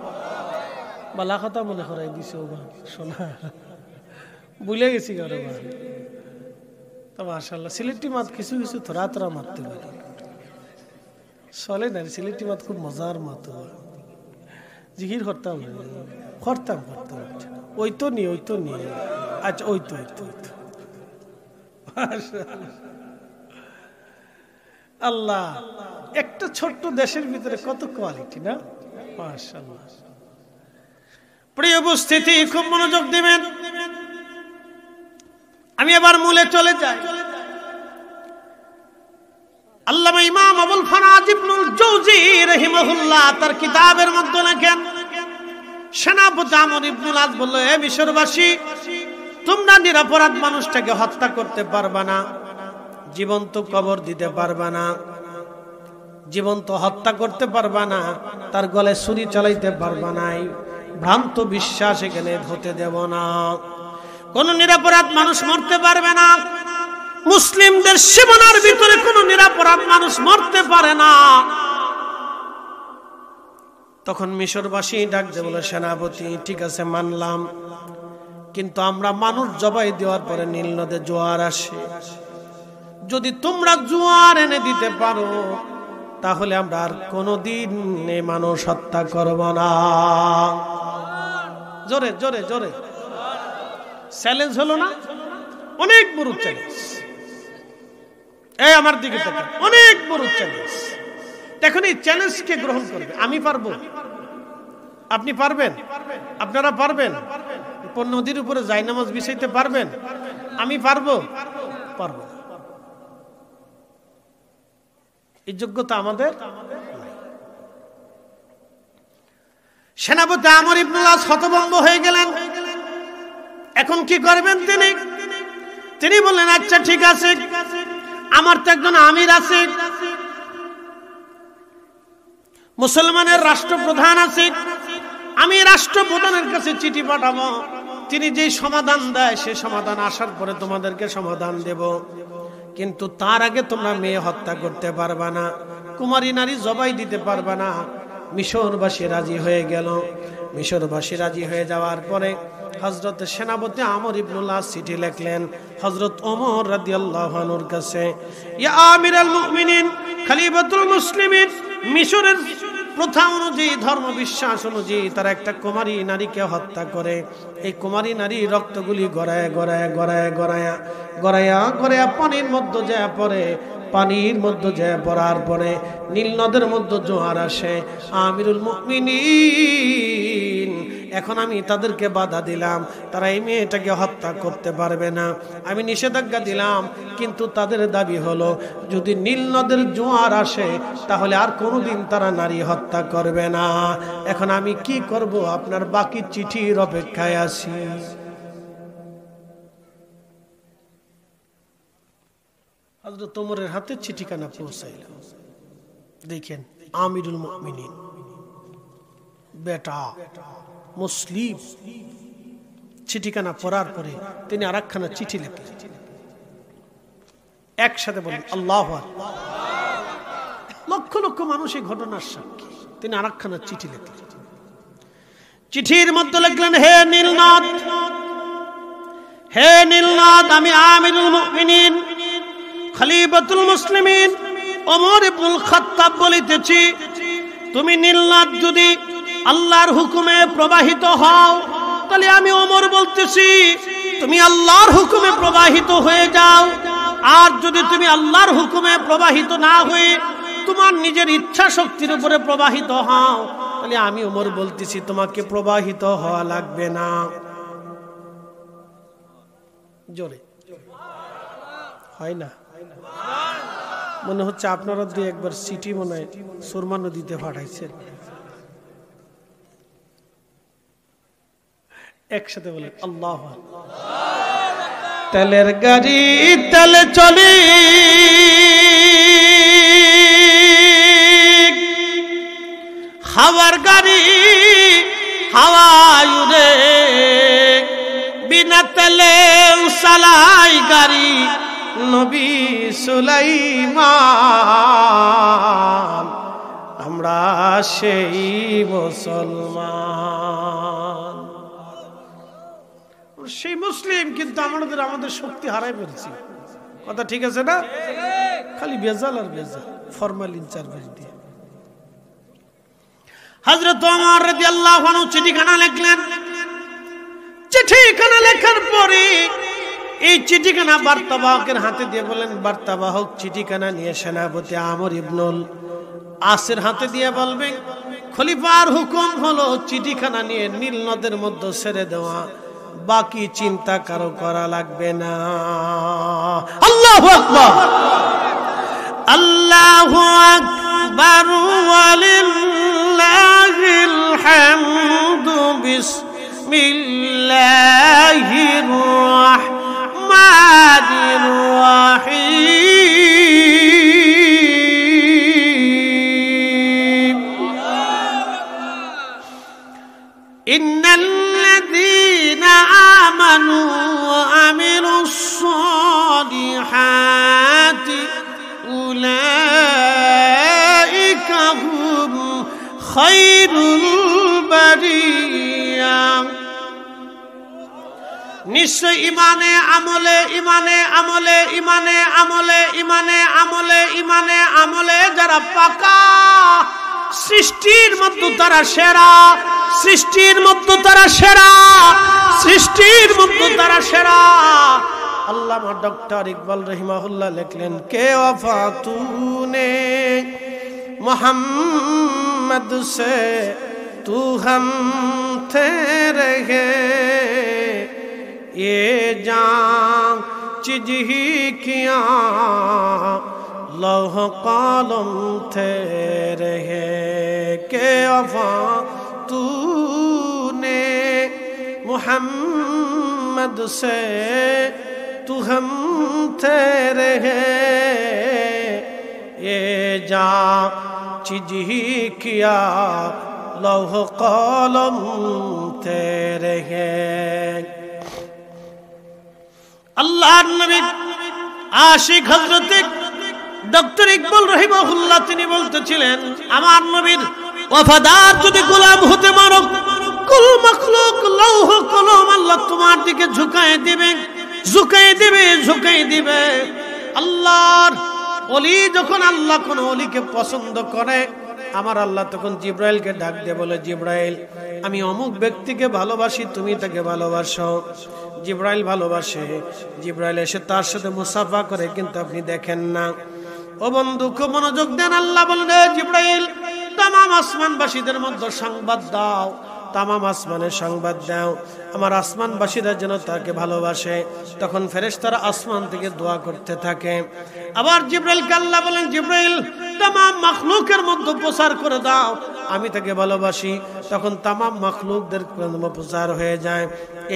বালা কথা মনে করাই দিছে ও শোনা, ভুলে গেছি কারো। তো মাশাআল্লাহ সিলেটি মাত কিছু কিছু থোড়া থোড়া মারতে পারি, চলে না। সিলেটি মাত খুব মজার মাত, জিকির করতাম করতাম করতাম। ওই তো নি, ওই তো নি। আচ্ছা, ওই তো, ওই তো, ওই তো। আল্লাহ, একটা ছোট্ট দেশের ভিতরে কত কোয়ালিটি না, মাশাআল্লাহ। প্রিয় উপস্থিতি, খুব মনোযোগ দিবেন। আমি এবার মূলে চলে যাই। আল্লামা ইমাম আবুল ফারাজ ইবনুল জাওজি রাহিমাহুল্লাহ তার কিতাবের মধ্যে লেখেন, সেনাপতি আমর ইবনুল আস বলল, হে মিশরবাসী, তোমরা নিরপরাধ মানুষটাকে হত্যা করতে পারবা না, জীবন্ত কবর দিতে পারবা না, জীবন্ত হত্যা করতে পারবা না, তার গলায় ছুরি চালাইতে পারবা না। ভ্রান্ত বিশ্বাস এখানে হতে দেব না। কোন নিরপরাধ মানুষ মরতে পারবে না। মুসলিমদের সীমানার ভিতরে কোন নিরপরাধ মানুষ মরতে পারে না। তখন মিশরবাসী ডাক দিয়ে বলে, সেনাপতি, ঠিক আছে মানলাম, কিন্তু আমরা মানুষ জবাই দেওয়ার পরে নীল নদে জোয়ার আসে, যদি তোমরা জোয়ার এনে দিতে পারো তাহলে আমরা আর কোনোদিন এই মানুষ হত্যা করব না। জোরে জোরে জোরে চ্যালেঞ্জ হলো না? অনেক বড় চ্যালেঞ্জ। এই আমার দিকে তাকান, অনেক বড় চ্যালেঞ্জ। এখন এই চ্যালেঞ্জকে গ্রহণ করবে। আমি পারবো, আপনি পারবেন, আপনারা পারবেন। নদীর উপরে জায়নামাজ বিছাইতে পারবেন? আমি পারবো, পারবো। এই যোগ্যতা আমাদের। সেনাপতি আমর ইবনুল আস হতভম্ব হয়ে গেলেন। এখন কি করবেন তিনি বললেন, আচ্ছা ঠিক আছে, আমার তো একজন আমির আছে, মুসলমানের রাষ্ট্রপ্রধান আছে, আমি রাষ্ট্রপ্রধানের কাছে চিঠি পাঠাবো, তিনি যে সমাধান দেয় সে সমাধান আসার পরে তোমাদেরকে সমাধান দেব। কিন্তু তার আগে তোমরা মেয়ে হত্যা করতে পারবা না, কুমারী নারী জবাই দিতে পারবা না। মিশরবাসী রাজি হয়ে গেল। মিশরবাসী রাজি হয়ে যাওয়ার পরে হযরত সেনাপতি আমর ইবনুল আস চিঠি লিখলেন হযরত ওমর রাদিয়াল্লাহু আনহুর কাছে, ইয়া আমিরুল মুমিনিন, খলিফাতুল মুসলিমিন, মিশরের প্রথা অনুযায়ী, ধর্ম বিশ্বাস অনুযায়ী তারা একটা কুমারী নারীকে হত্যা করে। এই কুমারী নারী রক্তগুলি গড়ায় গড়ায় গড়ায় গড়ায়া গড়ায়া গড়ায়া পানির মধ্যে যায় পড়ে। পানির মধ্যে যায় পড়ার পরে নীল নদের মধ্যে জোয়ার আসে। আমিরুল মুমিনিন, এখন আমি তাদেরকে বাধা দিলাম, তারা এই মেয়েটাকে হত্যা করতে পারবে না, আমি নিষেধাজ্ঞা দিলাম। কিন্তু তাদের দাবি হলো, যদি নীল নদের জোয়ার আসে তাহলে আর কোনোদিন তারা নারী হত্যা করবে না। এখন আমি কি করব? আপনার বাকি চিঠির অপেক্ষায় আছি। হযরত ওমরের হাতে চিঠিখানা পৌঁছাইলেন। দেখেন আমিরুল মুমিনিন বেটা মুসলিম, চিঠিখানা পড়ার পরে তিনি আরেকখানা চিঠি লিখলেন। একসাথে বলেন আল্লাহু আকবার। লক্ষ লক্ষ মানুষ এই ঘটনার সাক্ষী। তিনি আরেকখানা চিঠি লিখলেন। চিঠির মধ্যে লিখলেন, হে নীলনদ, হে নীলনদ, আমি আমিরুল মুমিনিন খলিফাতুল মুসলিমিন ওমর ইবনুল খাত্তাব বলিতেছি, তুমি নীলনদ যদি আল্লাহর হুকুমে প্রবাহিত হও, তাহলে আমি ওমর বলতেছি তুমি আল্লাহর হুকুমে প্রবাহিত হয়ে যাও। আর যদি তুমি আল্লাহর হুকুমে প্রবাহিত না হয়ে তোমার নিজের ইচ্ছা শক্তির উপরে প্রবাহিত হও, তাহলে আমি ওমর বলতেছি তোমাকে প্রবাহিত হওয়া লাগবে না। জোরে হয় না? মনে হচ্ছে আপনারা দুই একবার সিটি মনে হয় সুরমা নদীতে পাঠাইছেন। একসাথে বলে আল্লাহু আকবার। তেলের গাড়ি তেলে চলে, হাওয়ার গাড়ি হাওয়ায় উড়ে, বিনা তেলে চালাই গাড়ি নবী সুলাইমান। আমরা সেই মুসলমান, সেই মুসলিম, কিন্তু আমাদের শক্তি হারাই ফেলছি। কথা ঠিক আছে না? খালি বেজাল আর বেজাল, ফরমালিন চারপাশ দিয়ে। হযরত ওমর রাদিয়াল্লাহু আনহু চিঠিখানা লিখলেন। চিঠিখানা লেখার পরে এই চিঠিখানা বার্তাবাহকের হাতে দিয়ে বলেন, বার্তাবাহক চিঠিখানা নিয়ে সেনাপতি আমর ইবনুল আসের হাতে দিয়ে বলবেন, খলিফার হুকুম হলো চিঠিখানা নিয়ে নীল নদের মধ্যে ছেড়ে দেওয়া, বাকি চিন্তা কারো করা লাগবে না। আল্লাহু আকবার, আল্লাহু আকবার, ওয়ালিল্লাহিল হামদু, বিসমিল্লাহির রাহমানির রাহিম। ইন্নাল্লাযীনা আমানু ওয়া আমিলুস সালিহাতি উলাইকা হুম খায়রুল বারিয়া। নিশ্চয় ইমানে আমলে ইমানে আমলে ইমানে আমলে ইমানে আমলে ইমানে আমলে যারা পাকা, সৃষ্টির মধ্যে তারা সেরা, সৃষ্টির মধ্যে তারা সেরা, সৃষ্টির মধ্যে তারা সেরা। আল্লামা ডক্টর ইকবাল রহিমাহুল্লাহ লিখলেন, কে ওয়াফা তূনে মোহাম্মদ সে তু হম थे रहे, ये जान चीज ही किया लौह कलम थे रहे, के वफा तूने मोहम्मद से तू हम थे रहे, ये जान चीज ही किया लौह कलम थे रहे। আল্লাহর নবী আশিক হযরত ডক্টর ইকবাল রহিমাহুল্লাহ তিনি বলতেছিলেন, আমার নবীর ওয়াফাদার যদি গোলাম হতে পারো, কুল মাখলুক লৌহ কলম আল্লাহ তোমার দিকে ঝুঁকায় দিবে, ঝুঁকায় দিবে, ঝুঁকায় দিবে। আল্লাহর ওলি যখন আল্লাহ কোন ওলিকে পছন্দ করে, আমার আল্লাহ তখন জিব্রাইলকে ডাক দিয়ে বলে, জিব্রাইল আমি অমুক ব্যক্তিকে ভালোবাসি, তুমি তাকে ভালোবাসো। জিব্রাইল ভালোবাসে, জিব্রাইল এসে তার সাথে মুসাফা করে, কিন্তু আপনি দেখেন না। ও বন্ধু খুব মনোযোগ দেন। আল্লাহ বলেন, জিব্রাইল তামাম আসমানবাসীদের মধ্যে সংবাদ দাও, তামাম আসমানের সংবাদ দাও, আমার আসমানবাসীরা যেন তাকে ভালোবাসে। তখন ফেরেশতারা আসমান থেকে দোয়া করতে থাকে। আবার জিব্রাইলকে আল্লাহ বলেন, জিব্রাইল তামাম মাখলুকের মধ্যে প্রচার করে দাও, আমি তাকে ভালোবাসি, তখন তামাম মাখলুকদের প্রচার হয়ে যায়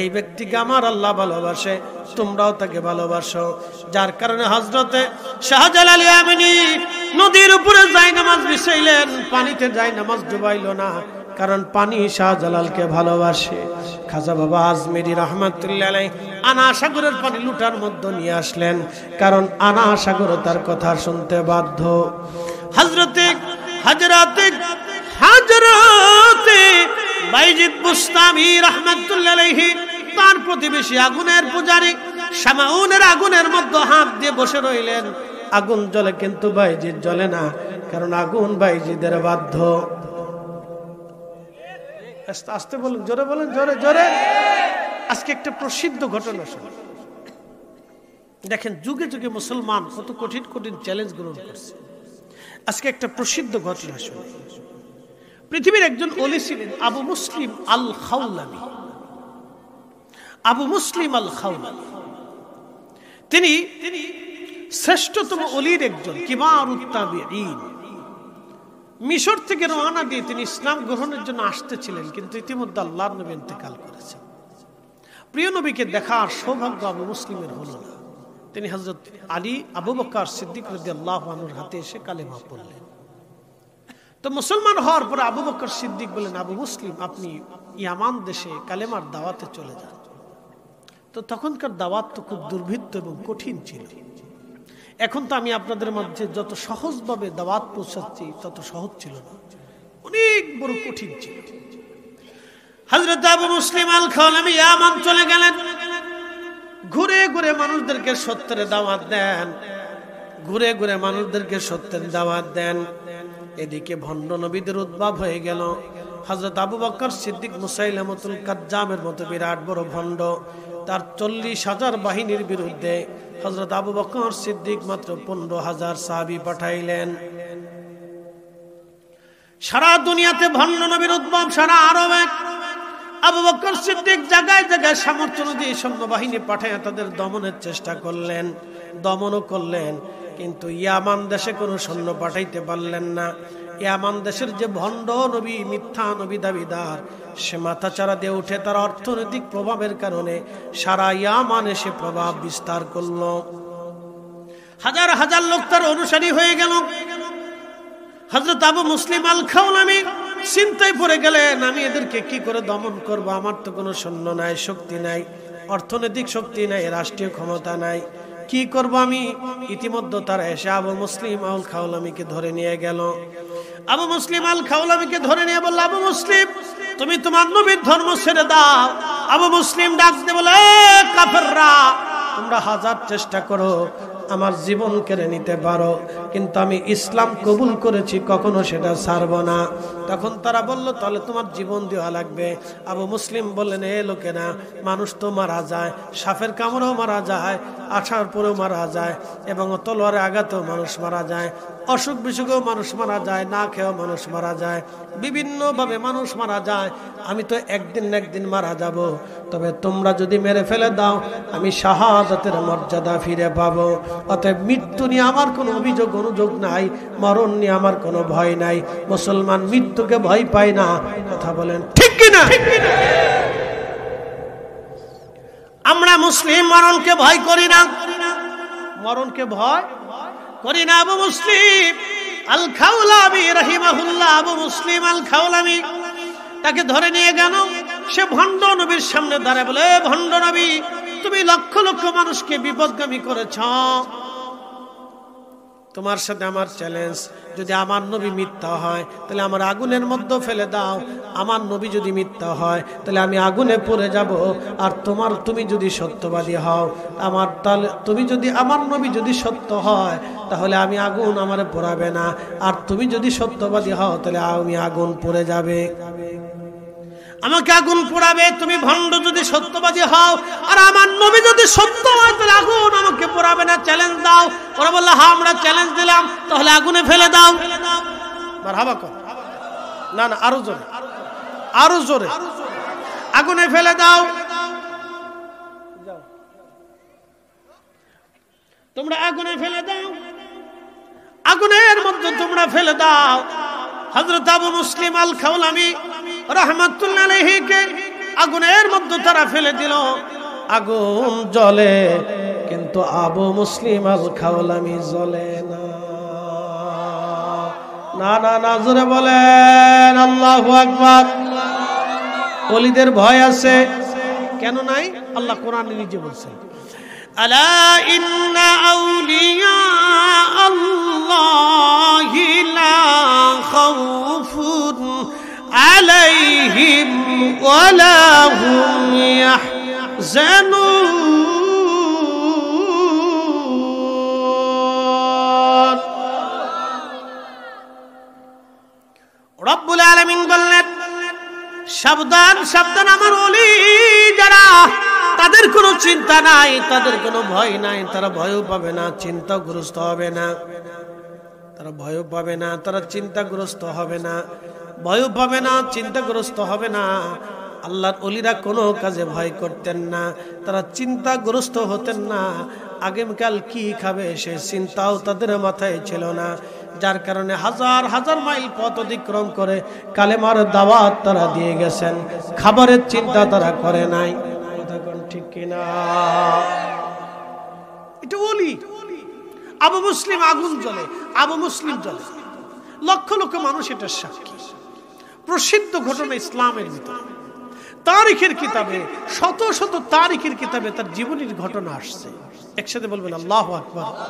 এই ব্যক্তিকে আমার আল্লাহ ভালোবাসে, তোমরাও তাকে ভালোবাসো। যার কারণে হযরতে শাহজালাল ইয়ামানি নদীর উপরে জায়নামাজ বিছাইলেন, পানিতে জায়নামাজ ডুবাইল না, কারণ পানি শাহজালালকে ভালোবাসে। খাজা বাবা আজমেরি রহমাতুল্লাহ আলাইহি আনা সাগরের পানি লুটার মধ্যে নিয়ে আসলেন, কারণ আনা সাগর তার কথা শুনতে বাধ্য। হযরতে বাইজিদ বুস্তামি রহমাতুল্লাহ আলাইহি তার প্রতিবেশী আগুনের পূজারী শামাউনের আগুনের মধ্যে হাত দিয়ে বসে রইলেন। আগুন জ্বলে কিন্তু বাইজিদ জ্বলে না, কারণ আগুন বাইজিদের বাধ্য। আস্তে বলুন, জোরে বলুন, জোরে জোরে। আজকে একটা প্রসিদ্ধ ঘটনা শুনুন। দেখেন যুগে যুগে মুসলমান কত কঠিন কঠিন চ্যালেঞ্জ গ্রহণ করছে। আজকে একটা প্রসিদ্ধ ঘটনা শুনুন। পৃথিবীর একজন ওলি ছিলেন আবু মুসলিম আল খাওলানি। আবু মুসলিম আল খাওলানি তিনি শ্রেষ্ঠতম ওলির একজন, কিবারুত তাবিঈন। মিশর থেকে রওনা দিয়ে তিনি ইসলাম গ্রহণের জন্য আসতেছিলেন, কিন্তু ইতিমধ্যে আল্লাহর নবী ইন্তেকাল করেছেন। প্রিয় নবীকে দেখার সৌভাগ্য আবু মুসলিমের হলো না। তিনি হযরত আলী আবু বকর সিদ্দিক রাদিয়াল্লাহু আনহুর হাতে এসে কালেমা পড়লেন। তো মুসলমান হওয়ার পরে আবু বকর সিদ্দিক বলেন, আবু মুসলিম আপনি ইয়ামান দেশে কালেমার দাওয়াতে চলে যান। তো তখনকার দাওয়াত তো খুব দুর্ভিত্ত এবং কঠিন ছিল। এখন তো আমি আপনাদের মধ্যে যত সহজভাবে দাওয়াত পৌঁছাচ্ছি তত সহজ ছিল না, অনেক বড় কঠিন ছিল। হযরত আবু মুসলিম আল খাওলানি ইয়ামান চলে গেলেন। ঘুরে ঘুরে মানুষদেরকে সত্যের দাওয়াত দেন, ঘুরে ঘুরে মানুষদেরকে সত্যের দাওয়াত দেন। এদিকে ভণ্ড নবীদের উদ্ভব হয়ে গেল। হযরত আবু বকর সিদ্দিক মুসাইলামাতুল কাজ্জামের মতো বিরাট বড় ভণ্ড, তার 40,000 বাহিনীর বিরুদ্ধে হযরত আবু বকর সিদ্দিক মাত্র 15,000 সাহাবী পাঠাইলেন। সারা দুনিয়াতে ভণ্ড নবীর উদ্ভব, সারা আরবে। আবু বকর সিদ্দিক জায়গায় জায়গায় সামর্থ্য অনুযায়ী সৈন্যবাহিনী পাঠায় তাদের দমনের চেষ্টা করলেন, দমনও করলেন, কিন্তু ইয়ামান দেশে কোনো সৈন্য পাঠাইতে পারলেন না। ইয়ামান দেশের যে ভণ্ড নবী, মিথ্যা নবী দাবিদার, সে মাথাচাড়া দিয়ে উঠে তার অর্থনৈতিক প্রভাবের কারণে সারা ইয়ামানে সে প্রভাব বিস্তার করল। হাজার হাজার লোক তার অনুসারী হয়ে গেল। হযরত আবু মুসলিম আল খাওলানি চিন্তায় পড়ে গেলেন, আমি এদেরকে কি করে দমন করব? আমার তো কোনো সৈন্য নাই, শক্তি নাই, অর্থনৈতিক শক্তি নাই, রাষ্ট্রীয় ক্ষমতা নাই, কি করব আমি? ইতিমধ্যে তারা এসে আবু মুসলিম আল খাওলানিকে ধরে নিয়ে গেল। আবু মুসলিম আল খাওলানিকে ধরে নিয়ে বলল, আবু মুসলিম তুমি তোমার নবীর ধর্ম ছেড়ে দাও। আবু মুসলিম ডাক দিয়ে বলে, কাফেররা তোমরা হাজার চেষ্টা করো আমার জীবন কেড়ে নিতে পারো, কিন্তু আমি ইসলাম কবুল করেছি, কখনো সেটা ছাড়ব না। তখন তারা বলল, তাহলে তোমার জীবন দেওয়া লাগবে। আবু মুসলিম বললেন, এ লোকেরা, মানুষ তো মারা যায়, সাপের কামড়েও মারা যায়, আঠার পরেও মারা যায়, এবং তলোয়ারে আঘাতেও মানুষ মারা যায়, অসুখ বিসুখেও মানুষ মারা যায়, না খেয়েও মানুষ মারা যায়, বিভিন্নভাবে মানুষ মারা যায়। আমি তো একদিন না একদিন মারা যাব, তবে তোমরা যদি মেরে ফেলে দাও আমি শাহাদাতের মর্যাদা ফিরে পাবো। অতএব মৃত্যু নিয়ে আমার কোনো অভিযোগ অনুযোগ নাই, মরণ নিয়ে আমার কোনো ভয় নাই। মুসলমান মৃত্যুকে ভয় পায় না, কথা বলেন ঠিক কিনা? আমরা মুসলিম মরণকে ভয় করি না, মরণকে ভয় করি না। আবু মুসলিম আল খাওলানি রাহিমাহুল্লাহ, আবু মুসলিম আল খাওলানি তাকে ধরে নিয়ে গেল। সে ভণ্ড নবীর সামনে দাঁড়ায় বলে, ভণ্ড নবী তুমি লক্ষ লক্ষ মানুষকে বিপদগামী করেছ, তোমার সাথে আমার চ্যালেঞ্জ, যদি আমার নবী মিথ্যা হয় তাহলে আমার আগুনের মধ্যে ফেলে দাও, আমার নবী যদি মিথ্যা হয় তাহলে আমি আগুনে পড়ে যাব, আর তুমি যদি সত্যবাদী হও, তাহলে তুমি যদি আমার নবী যদি সত্য হয় তাহলে আমি আগুন আমারে পোড়াবে না, আর তুমি যদি সত্যবাদী হও তাহলে আমি আগুন পড়ে যাবে, আমাকে আগুন পোড়াবে। তুমি ভণ্ড যদি সত্যবাদী হও আর আমার নবী যদি সত্য হয় তাহলে আগুন আমাকে পোড়াবে না, চ্যালেঞ্জ দাও। ওরা বলল, হ্যাঁ আমরা চ্যালেঞ্জ দিলাম, তাহলে আগুনে ফেলে দাও। মারহাবা কর, না না আরো জোরে, আরো জোরে, আগুনে ফেলে দাও। তোমরা আগুনে ফেলে দাও, আগুনের মধ্যে তোমরা ফেলে দাও। হযরত আবু মুসলিম আল খাওলামি রাহমাতুল্লাহ আলাইহিকে আগুনের মধ্যে তারা ফেলে দিল, আগুন জ্বলে কিন্তু আবু মুসলিম আল খাওলামি জ্বলে না। না না না, জোরে বলেন আল্লাহু আকবার। ওলিদের ভয় আছে কেন নাই? আল্লাহ কোরআনে নিজে বলছেন, আলা ইন্না আউলিয়া আল্লাহি লা খাউফুন আলাইহিম ওয়া লা হুম ইয়াহজানুন। রব্বুল আলামিন বললেন, সাবধান সাবধান, আমার ওলি যারা, তাদের কোনো চিন্তা নাই, তাদের কোনো ভয় নাই, তারা ভয়ও পাবে না, চিন্তাগ্রস্ত হবে না, তারা ভয়ও পাবে না, তারা চিন্তাগ্রস্ত হবে না, ভয়ও পাবে না, চিন্তাগ্রস্ত হবে না। আল্লাহর ওলিরা কোনো কাজে ভয় করতেন না, তারা চিন্তাগ্রস্ত হতেন না। আগামীকাল কি খাবে সে চিন্তাও তাদের মাথায় ছিল না, যার কারণে হাজার হাজার মাইল পথ অতিক্রম করে কালেমার দাওয়াত তারা দিয়ে গেছেন, খাবারের চিন্তা তারা করে নাই। ঠিক কিনা? এটা ওলি। আবু মুসলিম আগুন জ্বলে, আবু মুসলিম জ্বলে, লক্ষ লক্ষ মানুষ এটার সাক্ষী। প্রসিদ্ধ ঘটনা ইসলামের ভিতরে, তারিখের কিতাবে, শত শত তারিখের কিতাবে তার জীবনের ঘটনা আসছে। একসাথে বলবেন আল্লাহু আকবার।